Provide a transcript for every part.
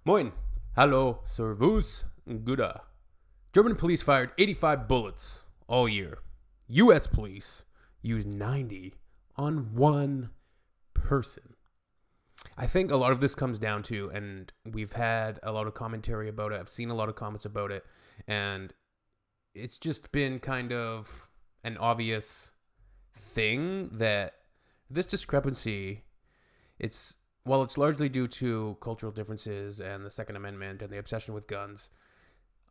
Moin. Hallo. Servus. Gouda. German police fired 85 bullets all year. U.S. police used 90 on one person. I think a lot of this comes down to, and we've had a lot of commentary about it. I've seen a lot of comments about it, and it's just been kind of an obvious thing that this discrepancy, while it's largely due to cultural differences and the Second Amendment and the obsession with guns,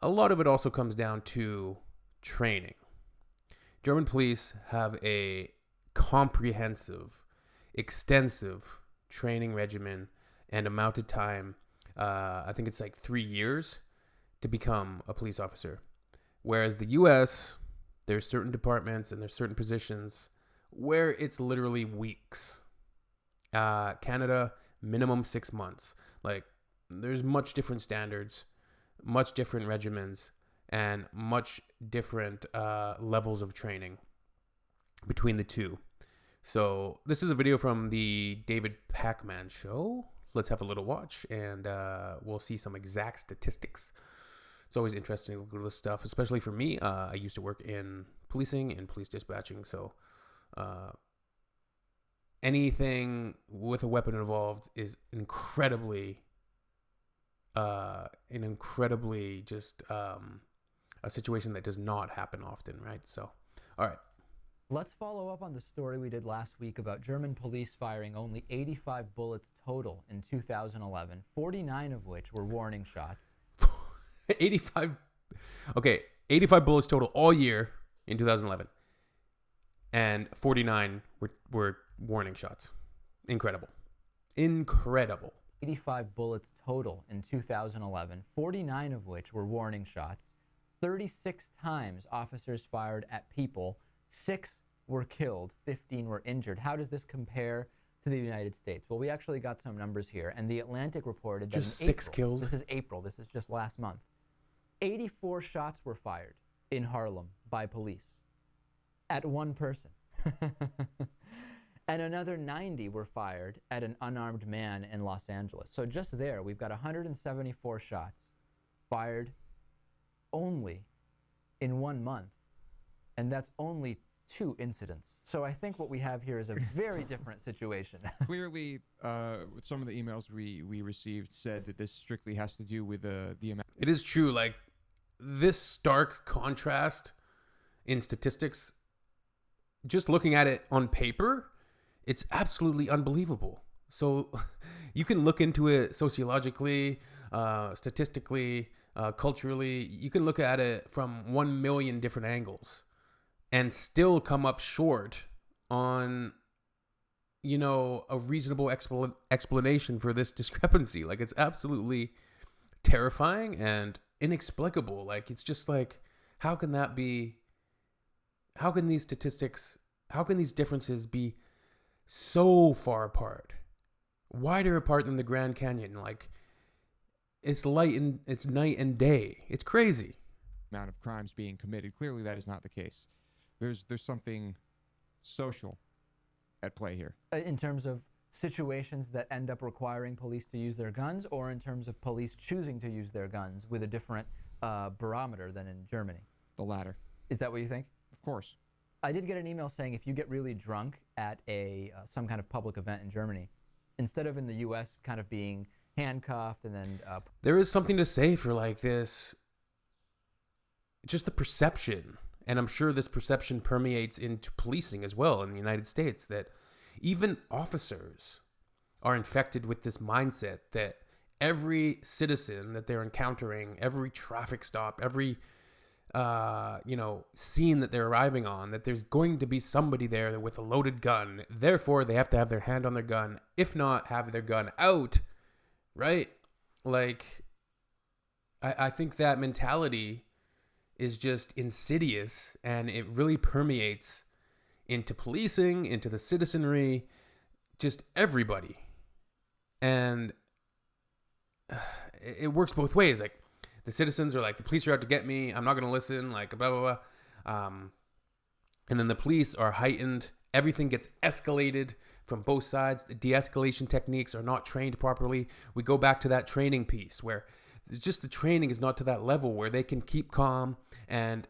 a lot of it also comes down to training. German police have a comprehensive, extensive training regimen and amount of time. I think it's like 3 years to become a police officer. Whereas the US, there's certain departments and there's certain positions where it's literally weeks. Canada, minimum 6 months. Like, there's much different standards, much different regimens, and much different levels of training between the two. So this is a video from the David Pakman show. Let's have a little watch, and we'll see some exact statistics. It's always interesting to look at this stuff, especially for me. I used to work in policing and police dispatching, so anything with a weapon involved is incredibly just a situation that does not happen often, right? So, all right. Let's follow up on the story we did last week about German police firing only 85 bullets total in 2011, 49 of which were warning shots. 85 bullets total all year in 2011. And 49 were warning shots. Incredible. 85 bullets total in 2011, 49 of which were warning shots. 36 times officers fired at people. 6 were killed, 15 were injured. How does this compare to the United States? Well, we actually got some numbers here, and The Atlantic reported that just in 6 April, kills. This is April. This is just last month. 84 shots were fired in Harlem by police at one person. And another 90 were fired at an unarmed man in Los Angeles. So just there, we've got 174 shots fired only in 1 month. And that's only 2 incidents. So I think what we have here is a very different situation. Clearly, some of the emails we received said that this strictly has to do with the amount. It is true. Like, this stark contrast in statistics, just looking at it on paper, it's absolutely unbelievable. So you can look into it sociologically, statistically, culturally. You can look at it from 1 million different angles and still come up short on, a reasonable explanation for this discrepancy. Like, it's absolutely terrifying and inexplicable. Like, it's just like, how can these differences be so far apart, wider apart than the Grand Canyon? Like, it's night and day. It's crazy. Amount of crimes being committed. Clearly, that is not the case. There's something social at play here. In terms of situations that end up requiring police to use their guns, or in terms of police choosing to use their guns with a different barometer than in Germany? The latter. Is that what you think? Of course. I did get an email saying if you get really drunk at some kind of public event in Germany, instead of in the U.S. kind of being handcuffed and then... there is something to say for like this, just the perception. And I'm sure this perception permeates into policing as well in the United States, that even officers are infected with this mindset that every citizen that they're encountering, every traffic stop, every scene that they're arriving on, that there's going to be somebody there with a loaded gun. Therefore, they have to have their hand on their gun, if not have their gun out, right? Like, I think that mentality is just insidious, and it really permeates into policing, into the citizenry, just everybody. And it works both ways. Like, the citizens are like, the police are out to get me, I'm not going to listen, like, blah, blah, blah. And then the police are heightened. Everything gets escalated from both sides. The de-escalation techniques are not trained properly. We go back to that training piece where it's just the training is not to that level where they can keep calm and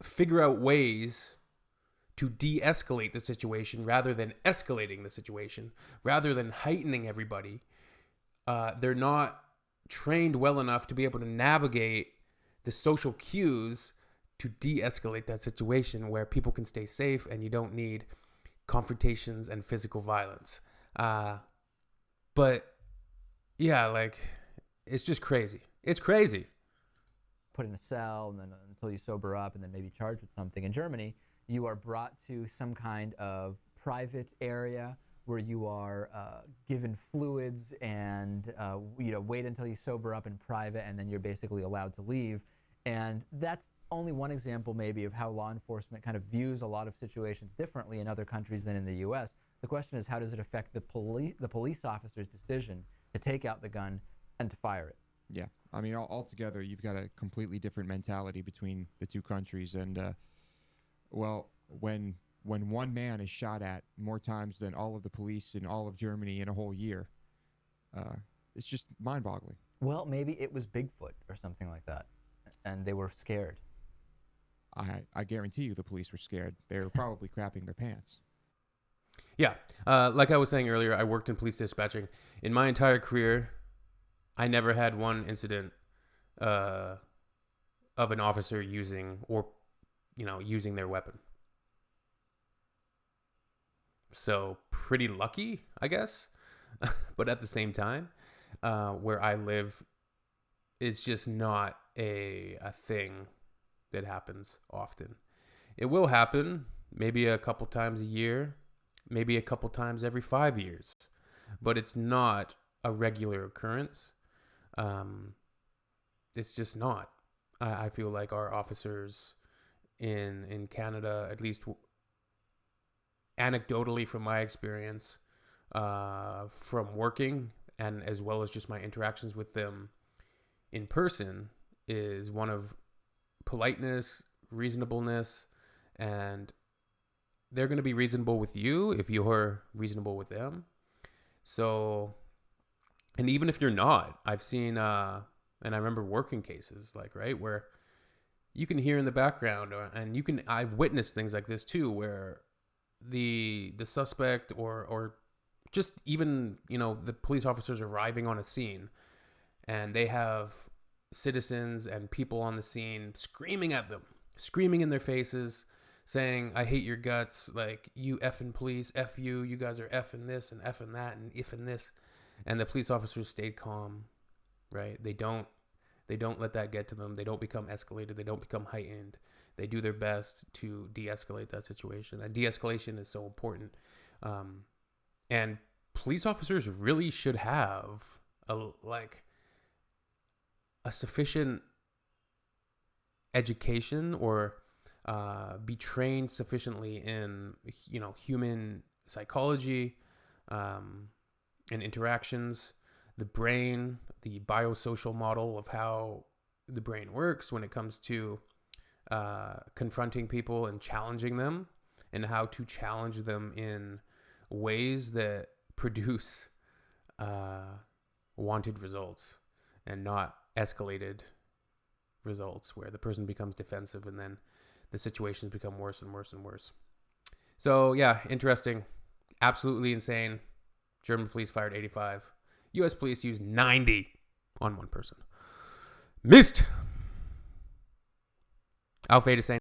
figure out ways to de-escalate the situation rather than escalating the situation, rather than heightening everybody. They're not trained well enough to be able to navigate the social cues to de-escalate that situation where people can stay safe and you don't need confrontations and physical violence. But yeah, like, it's just crazy. It's crazy. Put in a cell and then until you sober up and then maybe charged with something. In Germany, you are brought to some kind of private area where you are given fluids and wait until you sober up in private, and then you're basically allowed to leave. And that's only one example maybe of how law enforcement kind of views a lot of situations differently in other countries than in the U.S. The question is, how does it affect the police officer's decision to take out the gun and to fire it? Yeah, I mean, altogether, you've got a completely different mentality between the two countries. And, well, when one man is shot at more times than all of the police in all of Germany in a whole year, it's just mind-boggling. Well, maybe it was Bigfoot or something like that, and they were scared. I guarantee you the police were scared. They were probably crapping their pants. Yeah, like I was saying earlier, I worked in police dispatching. In my entire career, I never had one incident of an officer using their weapon. So pretty lucky, I guess. But at the same time, where I live, it's just not a thing that happens often. It will happen maybe a couple times a year, maybe a couple times every 5 years, but it's not a regular occurrence. It's just not. I feel like our officers in Canada, at least anecdotally from my experience, from working and as well as just my interactions with them in person, is one of politeness, reasonableness, and they're going to be reasonable with you if you're reasonable with them. So, and even if you're not, I've seen, and I remember working cases where you can hear in the background, and I've witnessed things like this too, where the suspect or just even, the police officers arriving on a scene, and they have citizens and people on the scene screaming at them, screaming in their faces, saying, "I hate your guts, like, you effing police, F you guys are effing this and effing that and effing this." And the police officers stayed calm, right? They don't let that get to them. They don't become escalated. They don't become heightened. They do their best to de-escalate that situation. And de-escalation is so important. And police officers really should have a sufficient education or be trained sufficiently in human psychology and interactions, the brain, the biosocial model of how the brain works when it comes to confronting people and challenging them, and how to challenge them in ways that produce wanted results and not escalated results where the person becomes defensive and then the situations become worse and worse and worse. So yeah, interesting. Absolutely insane. German police fired 85. U.S. police used 90 on one person. Missed. Auf Wiedersehen.